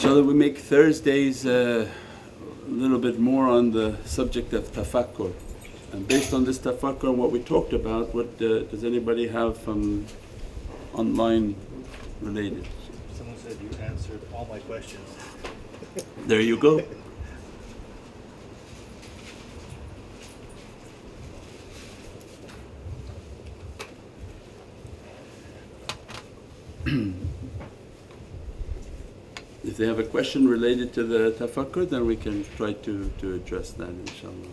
Inshallah, we make Thursdays a little bit more on the subject of tafakkur, and based on this tafakkur and what we talked about, what does anybody have from online related? Someone said you answered all my questions. There you go. If they have a question related to the tafakkur, then we can try to address that, inshaAllah.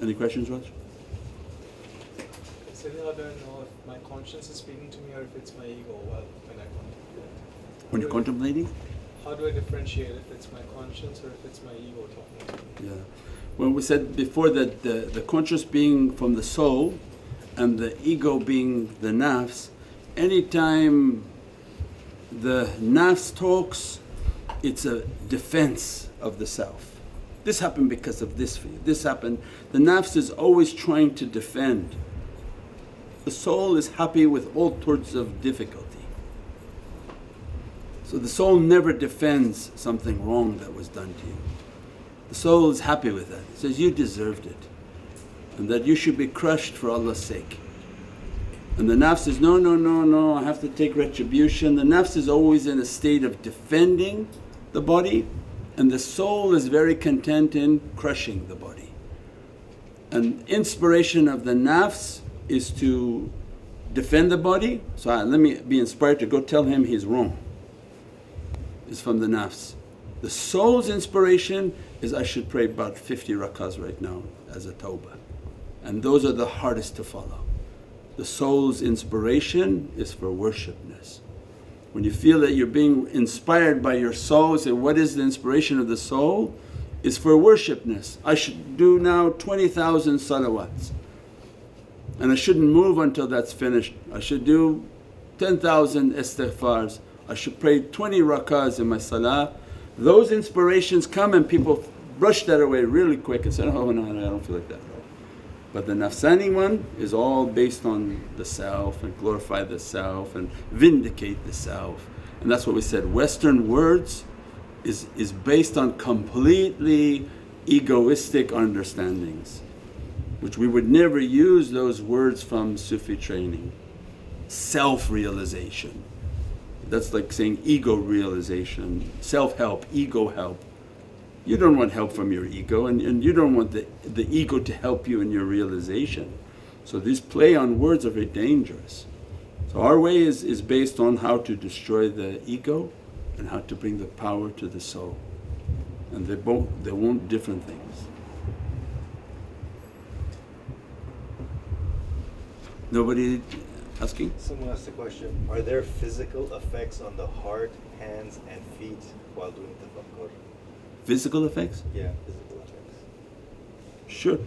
Any questions, Raj? So I don't know if my conscience is speaking to me or if it's my ego when I contemplate. When you're contemplating? How do I differentiate if it's my conscience or if it's my ego talking to me? Yeah. Well, we said before that the conscious being from the soul and the ego being the nafs, anytime the nafs talks, it's a defense of the self. This happened because of this for you, this happened. The nafs is always trying to defend. The soul is happy with all sorts of difficulty. So the soul never defends something wrong that was done to you. The soul is happy with that. It says, you deserved it and that you should be crushed for Allah's sake. And the nafs says, no, no, no, no, I have to take retribution. The nafs is always in a state of defending the body, and the soul is very content in crushing the body. And inspiration of the nafs is to defend the body, so let me be inspired to go tell him he's wrong, is from the nafs. The soul's inspiration is, I should pray about 50 rakahs right now as a tawbah, and those are the hardest to follow. The soul's inspiration is for worshipness. When you feel that you're being inspired by your soul, say, what is the inspiration of the soul? Is for worshipness. I should do now 20,000 salawats and I shouldn't move until that's finished. I should do 10,000 istighfars. I should pray 20 rakahs in my salah. Those inspirations come and people brush that away really quick and say, oh no, I don't feel like that. But the nafsani one is all based on the self and glorify the self and vindicate the self. And that's what we said, Western words is based on completely egoistic understandings, which we would never use those words from Sufi training. Self-realization, that's like saying ego realization, self-help, ego help. You don't want help from your ego, and you don't want the ego to help you in your realization. So these play on words are very dangerous. So our way is based on how to destroy the ego and how to bring the power to the soul, and they won't different things. Nobody asking? Someone asked the question, are there physical effects on the heart, hands and feet while doing tafakkur? Physical effects? Yeah, physical effects. Sure.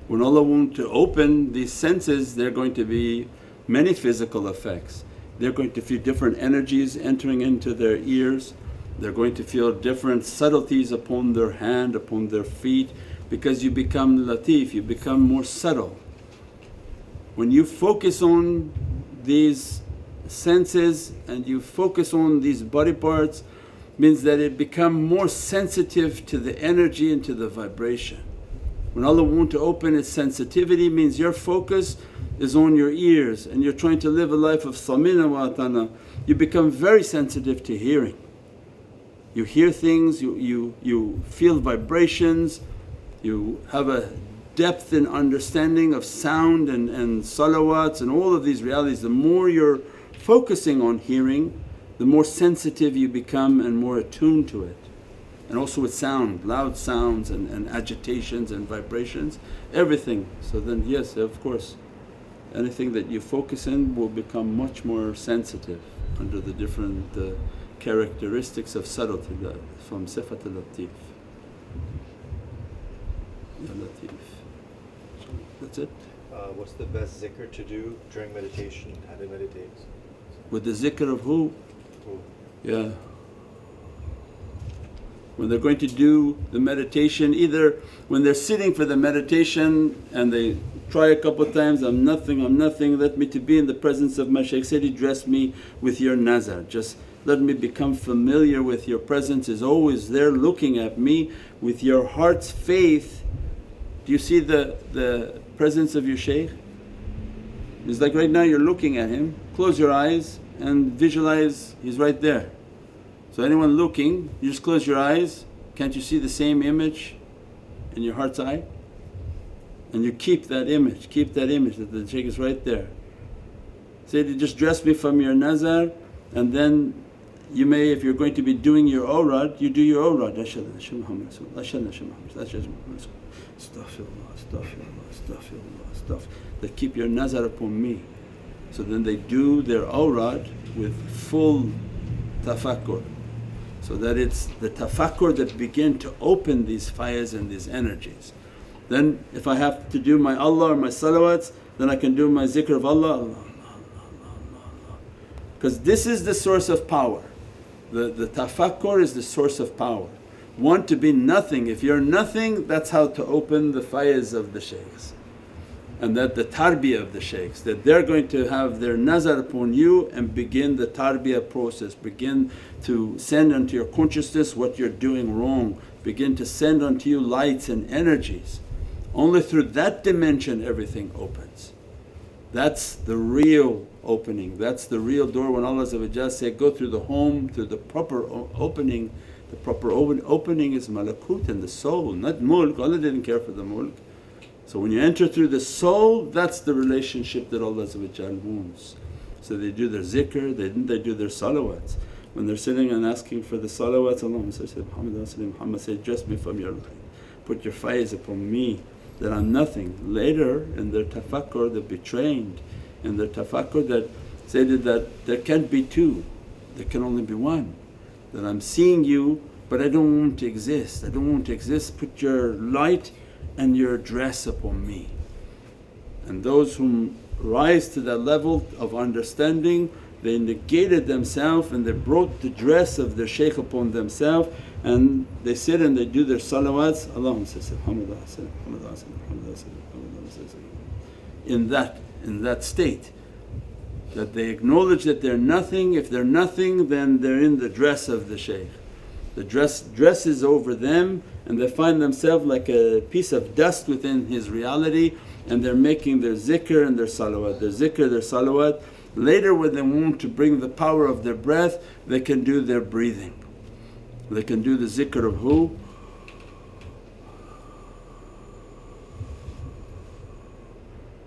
When Allah wants to open these senses, there are going to be many physical effects. They're going to feel different energies entering into their ears, they're going to feel different subtleties upon their hand, upon their feet, because you become latif, you become more subtle. When you focus on these senses and you focus on these body parts, means that it become more sensitive to the energy and to the vibration. When Allah wants to open its sensitivity, means your focus is on your ears and you're trying to live a life of samina wa atana, you become very sensitive to hearing. You hear things, you feel vibrations, you have a depth in understanding of sound and salawats and all of these realities. The more you're focusing on hearing, the more sensitive you become and more attuned to it. And also with sound, loud sounds and agitations and vibrations, everything. So then yes, of course, anything that you focus in will become much more sensitive under the different characteristics of subtlety from sifat al-latif. Ya Latif. So that's it. What's the best zikr to do during meditation? How to meditate? With the zikr of who? Yeah. When they're going to do the meditation, either when they're sitting for the meditation and they try a couple of times, I'm nothing, let me to be in the presence of my Shaykh, said he dress me with your nazar, just let me become familiar with your presence is always there looking at me with your heart's faith. Do you see the presence of your shaykh? It's like right now you're looking at him, close your eyes and visualize he's right there. So anyone looking, you just close your eyes, can't you see the same image in your heart's eye? And you keep that image that the shaykh is right there. Say, just dress me from your nazar, and then you may, if you're going to be doing your awrad, you do your awrad. Ashhadu anna Muhammadan Rasulullah, ashhadu anna Muhammadan Rasulullah, astaghfirullah, astaghfirullah, astaghfirullah, astaghfirullah. They keep your nazar upon me. So then they do their awrad with full tafakkur. So that it's the tafakkur that begin to open these fires and these energies. Then if I have to do my Allah or my salawats, then I can do my zikr of Allah, Allah, because this is the source of power. The tafakkur is the source of power. Want to be nothing, if you're nothing, that's how to open the fires of the shaykhs. And that the tarbiyah of the shaykhs, that they're going to have their nazar upon you and begin the tarbiyah process, begin to send unto your consciousness what you're doing wrong, begin to send unto you lights and energies. Only through that dimension everything opens. That's the real opening, that's the real door. When Allah said, go through the home, through the proper opening. The proper opening is malakut and the soul, not mulk. Allah didn't care for the mulk. So when you enter through the soul, that's the relationship that Allah wants. So they do their zikr, they do their salawats. When they're sitting and asking for the salawats, Allahumma salli Muhammad, Muhammad said, dress me from your light, put your faiz upon me that I'm nothing. Later in their tafakkur they'll be trained in their tafakkur that say that there can't be two, there can only be one. That I'm seeing you but I don't want to exist, I don't want to exist, put your light and your dress upon me. And those whom rise to that level of understanding, they negated themselves and they brought the dress of their shaykh upon themselves, and they sit and they do their salawats, Allahumma salli Muhammad in that state, that they acknowledge that they're nothing. If they're nothing, then they're in the dress of the shaykh. The dress is over them and they find themselves like a piece of dust within his reality, and they're making their zikr and their salawat, their zikr, their salawat. Later when they want to bring the power of their breath, they can do their breathing. They can do the zikr of who?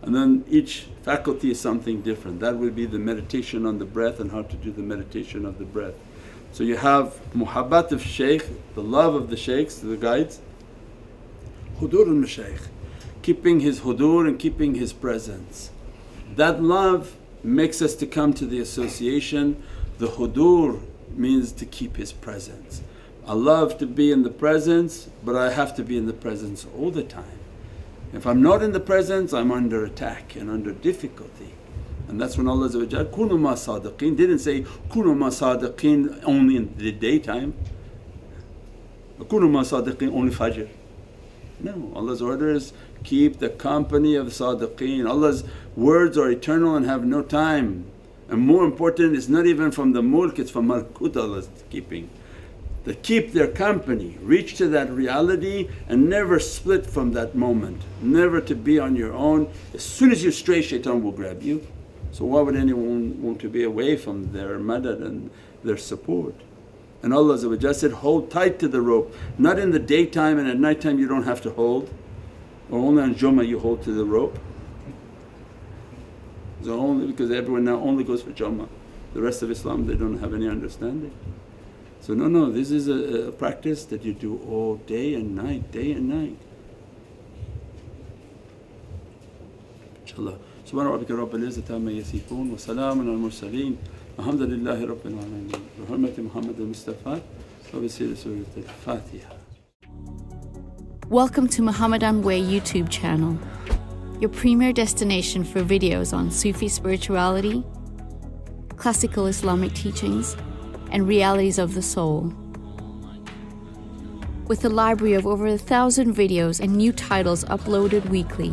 And then each faculty is something different. That will be the meditation on the breath and how to do the meditation of the breath. So you have muhabbat of shaykh, the love of the shaykhs, the guides, hudur al-mashayikh, keeping his hudur and keeping his presence. That love makes us to come to the association. The hudur means to keep his presence. I love to be in the presence, but I have to be in the presence all the time. If I'm not in the presence, I'm under attack and under difficulty. And that's when Allah kunu ma sadiqeen didn't say kunu ma sadiqeen only in the daytime, kunu ma sadiqeen only fajr. No, Allah's order is keep the company of sadiqeen. Allah's words are eternal and have no time. And more important, it's not even from the mulk, it's from malkut Allah's keeping. They keep their company, reach to that reality and never split from that moment, never to be on your own. As soon as you stray, shaitan will grab you. So why would anyone want to be away from their madad and their support? And Allah said, hold tight to the rope, not in the daytime and at night time you don't have to hold, or only on Jummah you hold to the rope. So only because everyone now only goes for Jummah, the rest of Islam they don't have any understanding. So no, this is a practice that you do all day and night, day and night. InshaAllah. Subhana rabbika rabbil izzati amma yasifoon wa salaamun al mursaleen walhamdulillahi rabbil alameen bi hurmati Muhammad al-Mustafa wa bi siri Surat al-Fatiha. Welcome to Muhammadan Way YouTube channel, your premier destination for videos on Sufi spirituality, classical Islamic teachings and realities of the soul. With a library of over 1,000 videos and new titles uploaded weekly.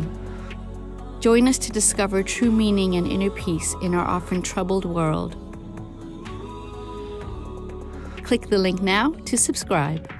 Join us to discover true meaning and inner peace in our often troubled world. Click the link now to subscribe.